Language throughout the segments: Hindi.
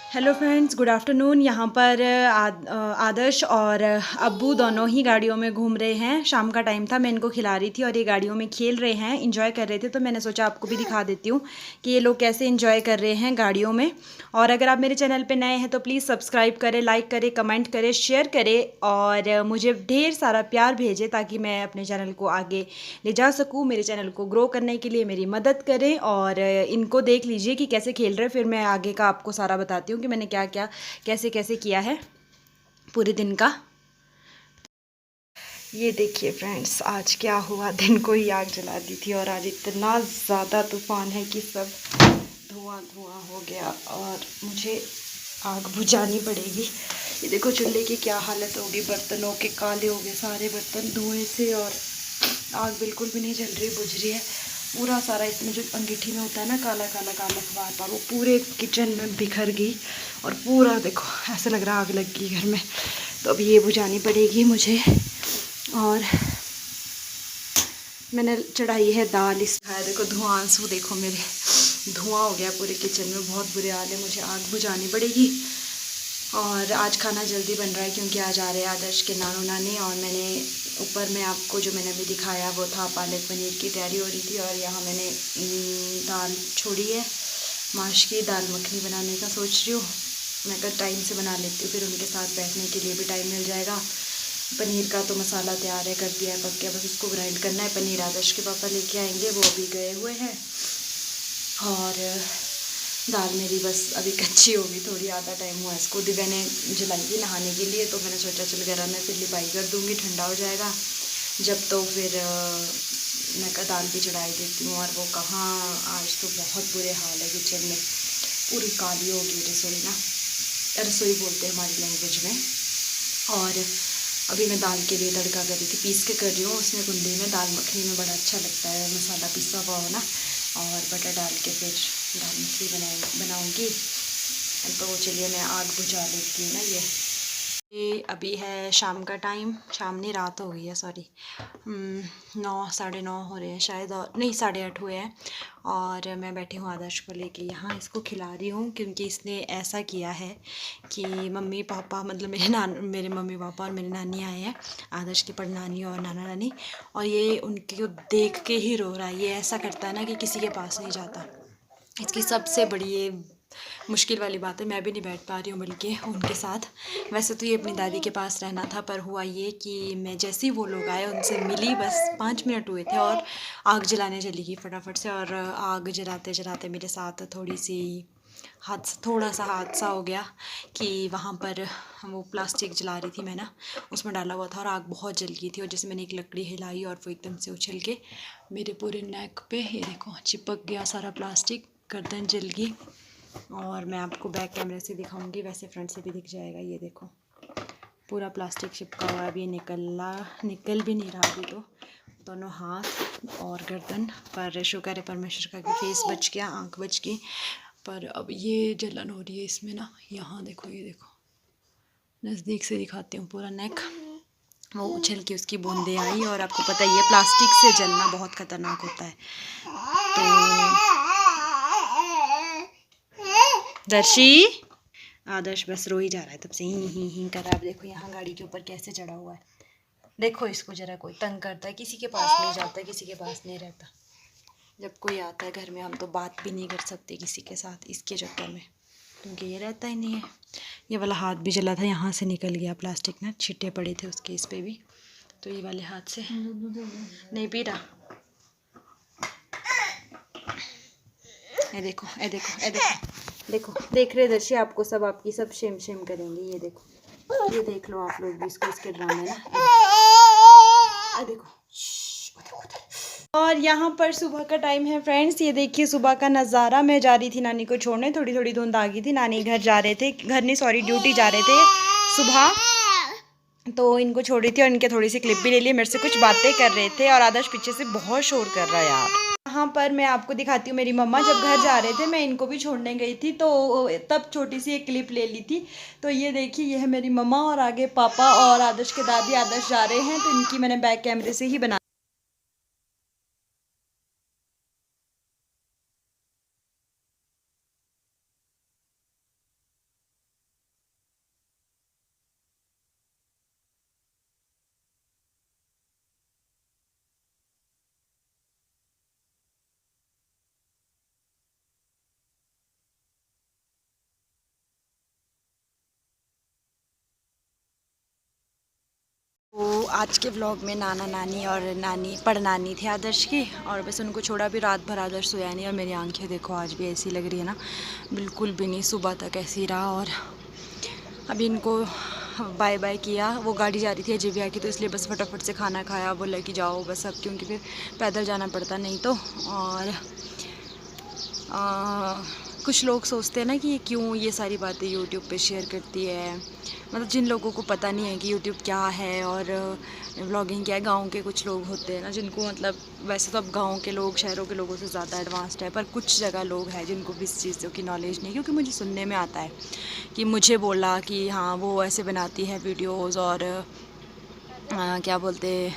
Hello friends, good afternoon. यहाँ पर आदर्श और अब्बू दोनों ही गाड़ियों में घूम रहे हैं। शाम का टाइम था, मैं इनको खिला रही थी और ये गाड़ियों में खेल रहे हैं, इंजॉय कर रहे थे। तो मैंने सोचा आपको भी दिखा देती हूँ कि ये लोग कैसे इंजॉय कर रहे हैं गाड़ियों में। और अगर आप मेरे चैनल पे नए हैं तो प्लीज़ सब्सक्राइब करें, लाइक करें, कमेंट करें, शेयर करें और मुझे ढेर सारा प्यार भेजें ताकि मैं अपने चैनल को आगे ले जा सकूँ। मेरे चैनल को ग्रो करने के लिए मेरी मदद करें और इनको देख लीजिए कि कैसे खेल रहे हैं। फिर मैं आगे का आपको सारा बताती हूँ कि मैंने क्या क्या कैसे कैसे किया है पूरे दिन का। ये देखिए फ्रेंड्स, आज क्या हुआ, दिन को ही आग जला दी थी और आज इतना ज़्यादा तूफान है कि सब धुआं धुआं हो गया और मुझे आग बुझानी पड़ेगी। ये देखो चूल्हे की क्या हालत होगी, बर्तनों के काले हो गए सारे बर्तन धुएं से और आग बिल्कुल भी नहीं जल रही, बुझ रही है। पूरा सारा इसमें जो अंगीठी में होता है ना काला काला काला बार बार, वो पूरे किचन में बिखर गई और पूरा देखो ऐसा लग रहा आग लग गई घर में। तो अब ये बुझानी पड़ेगी मुझे। और मैंने चढ़ाई है दाल, इस देखो धुआं आंसू देखो मेरे, धुआं हो गया पूरे किचन में, बहुत बुरे हाल है। मुझे आग बुझानी पड़ेगी। और आज खाना जल्दी बन रहा है क्योंकि आज आ रहे हैं आदर्श के नानू नानी। और मैंने ऊपर में आपको जो मैंने अभी दिखाया वो था पालक पनीर की तैयारी हो रही थी और यहाँ मैंने दाल छोड़ी है, माश की दाल मखनी बनाने का सोच रही हूँ। मैं कल टाइम से बना लेती हूँ, फिर उनके साथ बैठने के लिए भी टाइम मिल जाएगा। पनीर का तो मसाला तैयार है, कर दिया है, पक गया, बस उसको ग्राइंड करना है। पनीर आदर्श के पापा लेके आएंगे, वो अभी गए हुए हैं। और दाल मेरी बस अभी कच्ची होगी थोड़ी, आधा टाइम हुआ इसको। दिव्या ने जलाई थी नहाने के लिए तो मैंने सोचा चल गरम है, फिर लिपाई कर दूँगी, ठंडा हो जाएगा जब। तो फिर मैं का दाल भी चढ़ाई देती हूँ। और वो कहाँ, आज तो बहुत बुरे हाल है किचन में, पूरी काली हो गई रसोई ना, रसोई बोलते हैं हमारी लैंग्वेज में। और अभी मैं दाल के लिए तड़का कर रही थी, पीस के कर रही हूँ उसमें कुंडी में। दाल मखनी में बड़ा अच्छा लगता है मसाला पिसा हुआ हो ना, और बटर डाल के फिर दाल मखनी बनाऊँगी। तो चलिए मैं आग बुझा लेती हूँ ना। ये अभी है शाम का टाइम, शाम नहीं रात हो गई है, सॉरी 9 साढ़े 9 हो रहे हैं शायद, और नहीं 8:30 हुए हैं। और मैं बैठी हूँ आदर्श को लेके यहाँ, इसको खिला रही हूँ क्योंकि इसने ऐसा किया है कि मम्मी पापा मतलब मेरे मम्मी पापा और मेरी नानी आए हैं, आदर्श की परनानी और नाना नानी, और ये उनके देख के ही रो रहा है। ये ऐसा करता है ना कि किसी के पास नहीं जाता। इसकी सबसे बड़ी ये मुश्किल वाली बात है, मैं भी नहीं बैठ पा रही हूँ बल्कि उनके साथ। वैसे तो ये अपनी दादी के पास रहना था, पर हुआ ये कि मैं जैसे ही वो लोग आए उनसे मिली, बस 5 मिनट हुए थे और आग जलाने चली गई फटाफट से। और आग जलाते जलाते मेरे साथ थोड़ा सा हादसा हो गया कि वहाँ पर वो प्लास्टिक जला रही थी मैं ना, उसमें डाला हुआ था और आग बहुत जल गई थी। और जैसे मैंने एक लकड़ी हिलाई और वो एकदम से उछल के मेरे पूरे नेक पे, ये देखो चिपक गया सारा प्लास्टिक, गर्दन जल गई। और मैं आपको बैक कैमरे से दिखाऊंगी, वैसे फ्रंट से भी दिख जाएगा। ये देखो पूरा प्लास्टिक चिपका हुआ है, अभी निकल भी नहीं रहा अभी तो। दोनों हाथ और गर्दन पर शुक्र है परमेश्वर का कि फेस बच गया, आँख बच गई। पर अब ये जलन हो रही है इसमें ना, यहाँ देखो, ये देखो नज़दीक से दिखाती हूँ पूरा नेक, वो उछल के उसकी बूंदें आई। और आपको पता ही है प्लास्टिक से जलना बहुत ख़तरनाक होता है। तो दर्शी, आदर्श बस रो ही जा रहा है तब से, ही कर रहा है। अब देखो यहाँ गाड़ी के ऊपर कैसे चढ़ा हुआ है, देखो इसको जरा कोई तंग करता है, किसी के पास नहीं जाता, किसी के पास नहीं रहता। जब कोई आता है घर में हम तो बात भी नहीं कर सकते किसी के साथ इसके चक्कर में, क्योंकि ये रहता ही नहीं है। ये वाला हाथ भी जला था, यहाँ से निकल गया प्लास्टिक ना, छिट्टे पड़े थे उसके इस पे भी, तो ये वाले हाथ से नहीं पी रहा। ये देखो, ये देखो, ये देखो, देखो देख रहे दर्शी, आपको सब आपकी सब शेम शेम करेंगे। ये देखो, ये देख लो आप लोग भी इसको, इसके ड्रामे ना। ये देखो, और यहाँ पर सुबह का टाइम है फ्रेंड्स। ये देखिए सुबह का नज़ारा। मैं जा रही थी नानी को छोड़ने, थोड़ी थोड़ी धुंध आ गई थी, नानी घर जा रहे थे, घर नहीं सॉरी ड्यूटी जा रहे थे सुबह, तो इनको छोड़ रही थी और इनके थोड़ी सी क्लिप भी ले ली। मेरे से कुछ बातें कर रहे थे और आदर्श पीछे से बहुत शोर कर रहा है यार। यहाँ पर मैं आपको दिखाती हूँ, मेरी मम्मा जब घर जा रहे थे मैं इनको भी छोड़ने गई थी, तो तब छोटी सी एक क्लिप ले ली थी। तो ये देखिए, ये है मेरी मम्मा और आगे पापा और आदर्श के दादी। आदर्श जा रहे हैं तो इनकी मैंने बैक कैमरे से ही बना आज के व्लॉग में नाना नानी और नानी पड़नानी थे आदर्श की, और बस उनको छोड़ा भी रात भर आदर्श सोया नहीं। और मेरी आंखें देखो आज भी ऐसी लग रही है ना, बिल्कुल भी नहीं, सुबह तक ऐसी रहा। और अभी इनको बाय बाय किया, वो गाड़ी जा रही थी अजय भैया की, तो इसलिए बस फटाफट से खाना खाया, बोला कि जाओ बस अब, क्योंकि फिर पैदल जाना पड़ता नहीं तो। और कुछ लोग सोचते हैं ना कि क्यों ये सारी बातें यूट्यूब पे शेयर करती है, मतलब जिन लोगों को पता नहीं है कि यूट्यूब क्या है और व्लॉगिंग क्या है। गांव के कुछ लोग होते हैं ना जिनको, मतलब वैसे तो अब गांव के लोग शहरों के लोगों से ज़्यादा एडवांस्ड है, पर कुछ जगह लोग हैं जिनको भी इस चीज़ों की नॉलेज नहीं। क्योंकि मुझे सुनने में आता है कि मुझे बोला कि हाँ वो ऐसे बनाती है वीडियोज़, और क्या बोलते,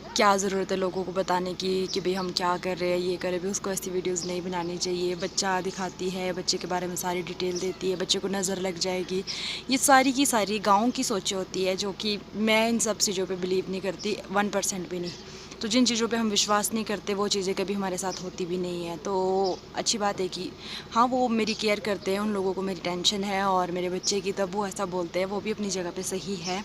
क्या ज़रूरत है लोगों को बताने की कि भाई हम क्या कर रहे हैं, ये करें भी। उसको ऐसी वीडियोस नहीं बनानी चाहिए। बच्चा दिखाती है, बच्चे के बारे में सारी डिटेल देती है, बच्चे को नज़र लग जाएगी। ये सारी की सारी गांव की सोचें होती है, जो कि मैं इन सब चीज़ों पे बिलीव नहीं करती 1% भी नहीं। तो जिन चीज़ों पे हम विश्वास नहीं करते वो चीज़ें कभी हमारे साथ होती भी नहीं है। तो अच्छी बात है कि हाँ वो मेरी केयर करते हैं, उन लोगों को मेरी टेंशन है और मेरे बच्चे की, तब वो ऐसा बोलते हैं, वो भी अपनी जगह पे सही है।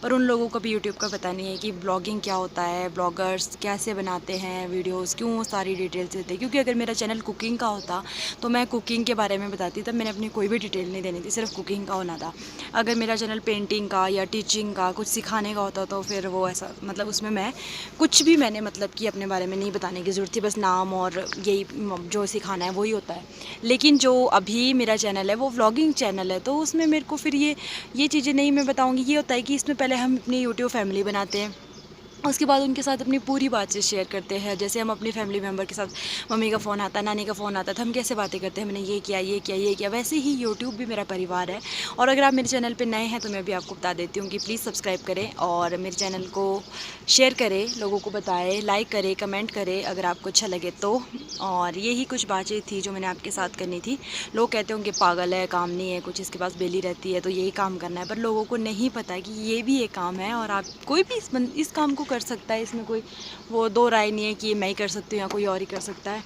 पर उन लोगों को भी यूट्यूब का पता नहीं है कि ब्लॉगिंग क्या होता है, ब्लॉगर्स कैसे बनाते हैं वीडियोज़, क्यों सारी डिटेल्स देते हैं। क्योंकि अगर मेरा चैनल कुकिंग का होता तो मैं कुकिंग के बारे में बताती, तब मैंने अपनी कोई भी डिटेल नहीं देनी थी, सिर्फ कुकिंग का होना था। अगर मेरा चैनल पेंटिंग का या टीचिंग का कुछ सिखाने का होता तो फिर वो ऐसा, मतलब उसमें मैं कुछ भी, मैंने मतलब कि अपने बारे में नहीं बताने की ज़रूरत थी, बस नाम और यही जो सिखाना है वही होता है। लेकिन जो अभी मेरा चैनल है वो व्लॉगिंग चैनल है, तो उसमें मेरे को फिर ये चीज़ें नहीं मैं बताऊँगी। ये होता है कि इसमें पहले हम अपनी यूट्यूब फैमिली बनाते हैं, उसके बाद उनके साथ अपनी पूरी बातचीत शेयर करते हैं। जैसे हम अपनी फैमिली मेम्बर के साथ, मम्मी का फ़ोन आता है, नानी का फ़ोन आता है, तो हम कैसे बातें करते हैं, मैंने ये किया ये किया ये किया। वैसे ही यूट्यूब भी मेरा परिवार है। और अगर आप मेरे चैनल पे नए हैं तो मैं भी आपको बता देती हूँ कि प्लीज़ सब्सक्राइब करें और मेरे चैनल को शेयर करें, लोगों को बताएं, लाइक करें, कमेंट करें अगर आपको अच्छा लगे तो। और यही कुछ बातें थी जो मैंने आपके साथ करनी थी। लोग कहते होंगे पागल है, काम नहीं है कुछ, इसके पास बेली रहती है तो यही काम करना है, पर लोगों को नहीं पता कि ये भी एक काम है और आप कोई भी इस काम को कर सकता है। इसमें कोई वो दो राय नहीं है कि मैं ही कर सकती हूँ या कोई और ही कर सकता है,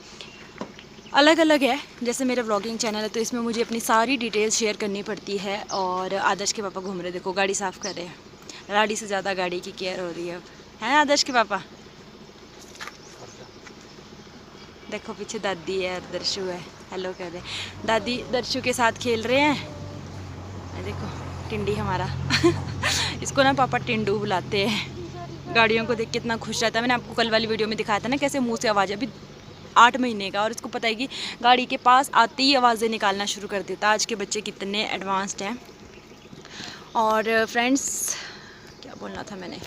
अलग अलग है। जैसे मेरा व्लॉगिंग चैनल है तो इसमें मुझे अपनी सारी डिटेल्स शेयर करनी पड़ती है। और आदर्श के पापा घूम रहे, देखो गाड़ी साफ़ कर रहे हैं, गाड़ी से ज़्यादा गाड़ी की केयर हो रही है आदर्श के पापा। देखो पीछे दादी है और दर्शु है, हेलो कर रहे हैं। दादी दर्शु के साथ खेल रहे हैं। देखो टिंडी हमारा इसको ना पापा टिंडू बुलाते हैं। गाड़ियों को देख के इतना खुश रहता है। मैंने आपको कल वाली वीडियो में दिखाया था ना कैसे मुंह से आवाज़, अभी 8 महीने का और इसको पता है कि गाड़ी के पास आते ही आवाज़ें निकालना शुरू कर देता। आज के बच्चे कितने एडवांस्ड हैं। और फ्रेंड्स क्या बोलना था, मैंने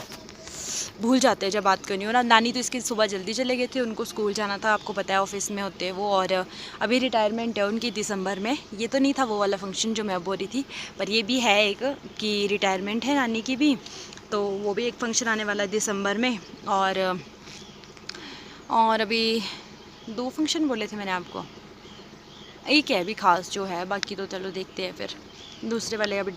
भूल जाते हैं जब बात करनी हो ना। नानी तो इसकी सुबह जल्दी चले गए थे, उनको स्कूल जाना था, आपको पता है ऑफिस में होते हैं वो। और अभी रिटायरमेंट है उनकी दिसंबर में। ये तो नहीं था वो वाला फंक्शन जो मैं बोल रही थी, पर ये भी है एक कि रिटायरमेंट है नानी की भी, तो वो भी एक फ़ंक्शन आने वाला है दिसंबर में। और अभी 2 फंक्शन बोले थे मैंने आपको, एक है अभी ख़ास जो है, बाकी तो चलो देखते हैं फिर दूसरे वाले अभी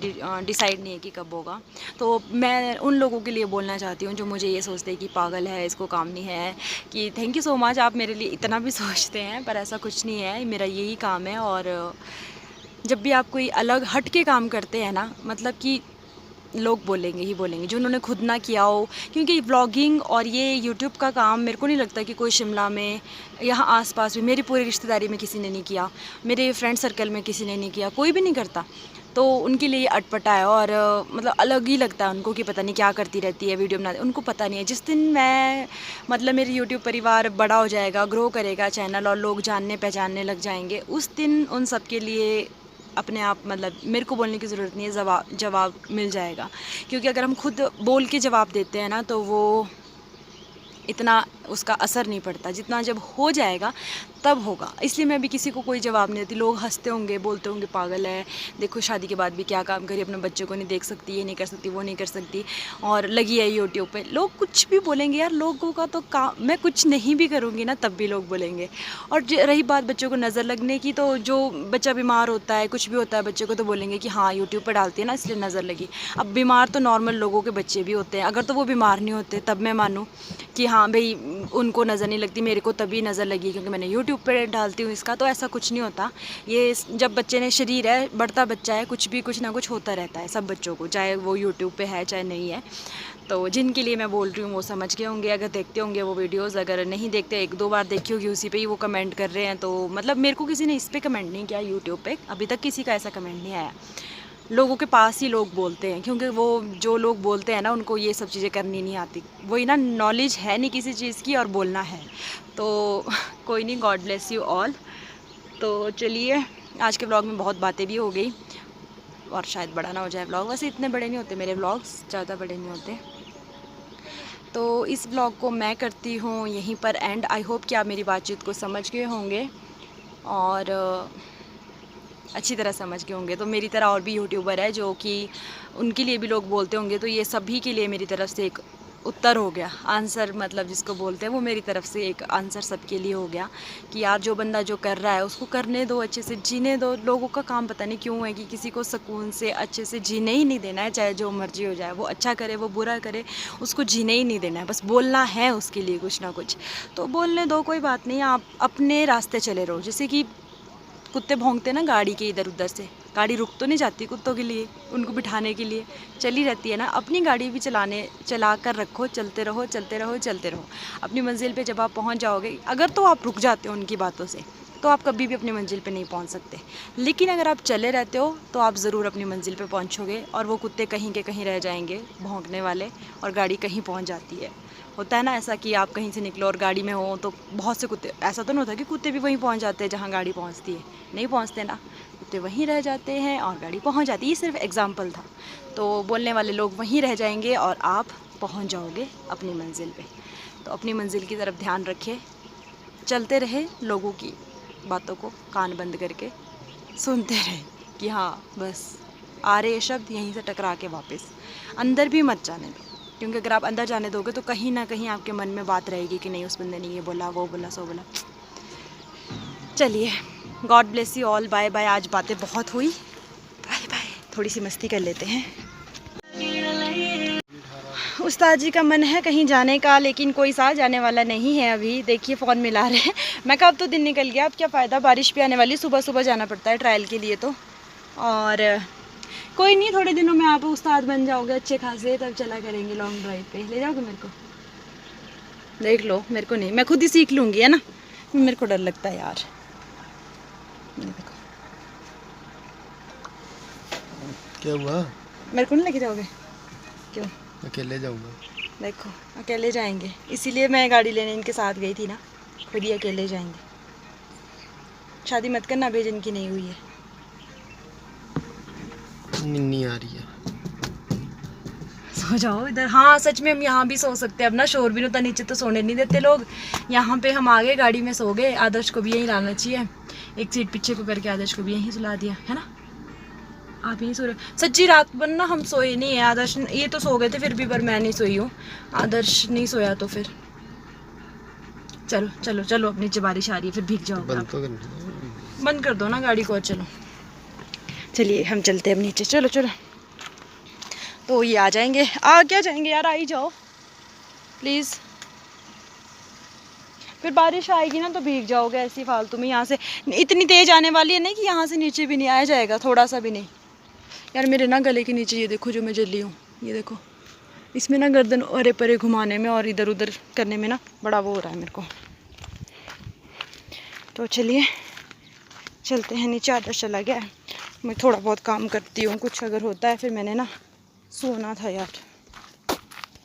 डिसाइड नहीं है कि कब होगा। तो मैं उन लोगों के लिए बोलना चाहती हूँ जो मुझे ये सोचते हैं कि पागल है, इसको काम नहीं है, कि थैंक यू सो मच, आप मेरे लिए इतना भी सोचते हैं, पर ऐसा कुछ नहीं है, मेरा यही काम है। और जब भी आप कोई अलग हट के काम करते हैं ना, मतलब कि लोग बोलेंगे ही बोलेंगे जो उन्होंने खुद ना किया हो। क्योंकि व्लॉगिंग और ये यूट्यूब का काम मेरे को नहीं लगता कि कोई शिमला में, यहाँ आसपास भी, मेरी पूरी रिश्तेदारी में किसी ने नहीं किया, मेरे फ्रेंड सर्कल में किसी ने नहीं किया, कोई भी नहीं करता। तो उनके लिए अटपटा है और मतलब अलग ही लगता है उनको कि पता नहीं क्या करती रहती है, वीडियो बनाती, उनको पता नहीं है। जिस दिन मैं, मतलब मेरी यूट्यूब परिवार बड़ा हो जाएगा, ग्रो करेगा चैनल और लोग जानने पहचानने लग जाएंगे, उस दिन उन सब के लिए अपने आप, मतलब मेरे को बोलने की ज़रूरत नहीं है, जवाब मिल जाएगा। क्योंकि अगर हम खुद बोल के जवाब देते हैं ना तो वो इतना उसका असर नहीं पड़ता, जितना जब हो जाएगा तब होगा। इसलिए मैं भी किसी को कोई जवाब नहीं देती। लोग हंसते होंगे, बोलते होंगे पागल है, देखो शादी के बाद भी क्या काम करी, अपने बच्चों को नहीं देख सकती, ये नहीं कर सकती, वो नहीं कर सकती, और लगी है यूट्यूब पे। लोग कुछ भी बोलेंगे यार, लोगों का तो काम, मैं कुछ नहीं भी करूँगी ना तब भी लोग बोलेंगे। और रही बात बच्चों को नज़र लगने की, तो जो बच्चा बीमार होता है, कुछ भी होता है बच्चे को, तो बोलेंगे कि हाँ यूट्यूब पर डालती है ना इसलिए नज़र लगी। अब बीमार तो नॉर्मल लोगों के बच्चे भी होते हैं, अगर तो वो बीमार नहीं होते तब मैं मानूँ कि हाँ भाई उनको नज़र नहीं लगती, मेरे को तभी नज़र लगी क्योंकि मैंने यूट्यूब यूट्यूब पे डालती हूँ इसका, तो ऐसा कुछ नहीं होता। ये जब बच्चे ने शरीर है, बढ़ता बच्चा है, कुछ ना कुछ होता रहता है सब बच्चों को, चाहे वो यूट्यूब पे है चाहे नहीं है। तो जिनके लिए मैं बोल रही हूँ वो समझ गए होंगे, अगर देखते होंगे वो वीडियोस, अगर नहीं देखते 1-2 बार देखी होगी उसी पे ही वो कमेंट कर रहे हैं। तो मतलब मेरे को किसी ने इस पे कमेंट नहीं किया यूट्यूब पे, अभी तक किसी का ऐसा कमेंट नहीं आया। लोगों के पास ही लोग बोलते हैं, क्योंकि वो जो लोग बोलते हैं ना उनको ये सब चीज़ें करनी नहीं आती, वही ना, नॉलेज है नहीं किसी चीज़ की और बोलना है। तो कोई नहीं, गॉड ब्लेस यू ऑल। तो चलिए, आज के व्लॉग में बहुत बातें भी हो गई और शायद बड़ा ना हो जाए व्लॉग। वैसे इतने बड़े नहीं होते मेरे व्लॉग्स, ज़्यादा बड़े नहीं होते। तो इस व्लॉग को मैं करती हूँ यहीं पर एंड। आई होप कि आप मेरी बातचीत को समझ गए होंगे और अच्छी तरह समझ गए होंगे। तो मेरी तरह और भी यूट्यूबर है जो कि उनके लिए भी लोग बोलते होंगे, तो ये सभी के लिए मेरी तरफ से एक उत्तर हो गया, आंसर मतलब जिसको बोलते हैं, वो मेरी तरफ से एक आंसर सबके लिए हो गया कि यार जो बंदा जो कर रहा है उसको करने दो, अच्छे से जीने दो। लोगों का काम पता नहीं क्यों है कि किसी को सुकून से अच्छे से जीने ही नहीं देना है, चाहे जो मर्जी हो जाए, वो अच्छा करे वो बुरा करे, उसको जीने ही नहीं देना है, बस बोलना है उसके लिए कुछ ना कुछ। तो बोलने दो, कोई बात नहीं, आप अपने रास्ते चले रहो। जैसे कि कुत्ते भौंकते ना गाड़ी के इधर उधर से, गाड़ी रुक तो नहीं जाती कुत्तों के लिए, उनको बिठाने के लिए चली रहती है ना। अपनी गाड़ी भी चला कर रखो, चलते रहो चलते रहो चलते रहो। अपनी मंजिल पे जब आप पहुंच जाओगे, अगर तो आप रुक जाते हो उनकी बातों से, तो आप कभी भी अपनी मंजिल पे नहीं पहुंच सकते। लेकिन अगर आप चले रहते हो तो आप ज़रूर अपनी मंजिल पे पहुंचोगे और वो कुत्ते कहीं के कहीं रह जाएंगे भौंकने वाले, और गाड़ी कहीं पहुँच जाती है। होता है ना ऐसा कि आप कहीं से निकलो और गाड़ी में हो तो बहुत से कुत्ते, ऐसा तो नहीं होता कि कुत्ते भी वहीं पहुंच जाते हैं जहां गाड़ी पहुंचती है, नहीं पहुंचते ना, कुत्ते वहीं रह जाते हैं और गाड़ी पहुंच जाती है। ये सिर्फ एग्जांपल था। तो बोलने वाले लोग वहीं रह जाएंगे और आप पहुंच जाओगे अपनी मंजिल पे। तो अपनी मंजिल की तरफ ध्यान रखिए, चलते रहे, लोगों की बातों को कान बंद करके सुनते रहे कि हाँ बस आ रहे शब्द यहीं से टकरा के वापस, अंदर भी मत जाने दो, क्योंकि अगर आप अंदर जाने दोगे तो कहीं ना कहीं आपके मन में बात रहेगी कि नहीं, उस बंदे ने ये बोला, वो बोला, सो बोला। चलिए, God bless you all, bye bye. आज बातें बहुत हुई, बाय बाय। थोड़ी सी मस्ती कर लेते हैं। उस्ताद जी का मन है कहीं जाने का, लेकिन कोई साथ जाने वाला नहीं है अभी। देखिए फ़ोन मिला रहे हैं। मैं कहा अब तो दिन निकल गया, अब क्या फ़ायदा, बारिश भी आने वाली, सुबह सुबह जाना पड़ता है ट्रायल के लिए। तो और कोई नहीं, थोड़े दिनों में आप उस्ताद बन जाओगे अच्छे खासे, तब चला करेंगे लॉन्ग ड्राइव पे। ले जाओगे मेरे को? देख लो, मेरे को नहीं, मैं खुद ही सीख लूँगी, है ना। मेरे को डर लगता है यार। देखो क्या हुआ, मेरे को नहीं लेके जाओगे? क्यों? अकेले जाऊंगा। देखो अकेले जाएंगे, इसीलिए मैं गाड़ी लेने इनके साथ गई थी ना, खुद ही अकेले जाएंगे। शादी मत करना अभी जिनकी नहीं हुई है। निन्नी आ रही है, सो जाओ इधर। हाँ सच में हम यहाँ भी सो सकते हैं, अब ना शोर भी नहीं होता, नीचे तो सोने नहीं देते लोग। यहाँ पे हम आ गए, गाड़ी में सो गए। आदर्श को भी यहीं लाना चाहिए, एक सीट पीछे को करके आदर्श को भी यहीं सुला दिया, है ना। आप यहीं सो रहे। सच्ची रात भर ना हम सोए नहीं है। आदर्श ये तो सो गए थे फिर भी, पर मैं नहीं सोई हूँ। आदर्श नहीं सोया तो फिर चलो चलो चलो, अब नीचे बारिश आ रही है, फिर भीग जाओगे। बंद तो कर, बंद कर दो ना गाड़ी को। चलो चलिए हम चलते हैं अब नीचे, चलो चलो। तो ये आ जाएंगे, आ क्या जाएंगे यार, आ ही जाओ प्लीज़। फिर बारिश आएगी ना तो भीग जाओगे ऐसी फालतू में। यहाँ से इतनी तेज़ आने वाली है नहीं कि यहाँ से नीचे भी नहीं आया जाएगा, थोड़ा सा भी नहीं। यार मेरे ना गले के नीचे ये देखो जो मैं जली हूँ, ये देखो, इसमें ना गर्दन अरे परे घुमाने में और इधर उधर करने में ना बड़ा वो हो रहा है मेरे को। तो चलिए चलते हैं नीचे। आदर्श चला गया, मैं थोड़ा बहुत काम करती हूँ, कुछ अगर होता है फिर। मैंने ना सोना था यार।